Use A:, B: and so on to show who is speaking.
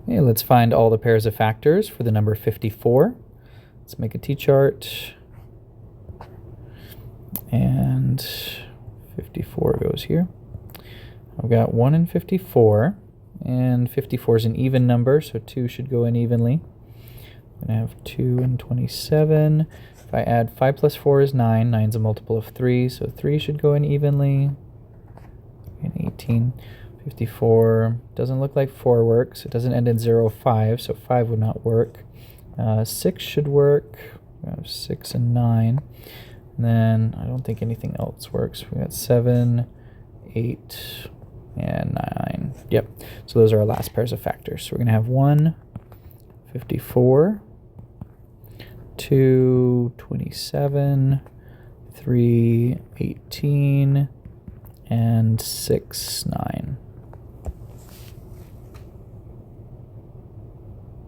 A: Okay, let's find all the pairs of factors for the number 54. Let's make a t-chart. And 54 goes here. I've got 1 and 54, and 54 is an even number, so 2 should go in evenly. I'm going to have 2 and 27. If I add 5 plus 4 is 9. 9 is a multiple of 3, so 3 should go in evenly. And 18. 54 doesn't look like 4 works. It doesn't end in 0, 5, so 5 would not work. 6 should work. We have 6 and 9. And then I don't think anything else works. We got 7, 8, and 9. Yep. So those are our last pairs of factors. So we're going to have 1, 54, 2, 27, 3, 18, and 6, 9.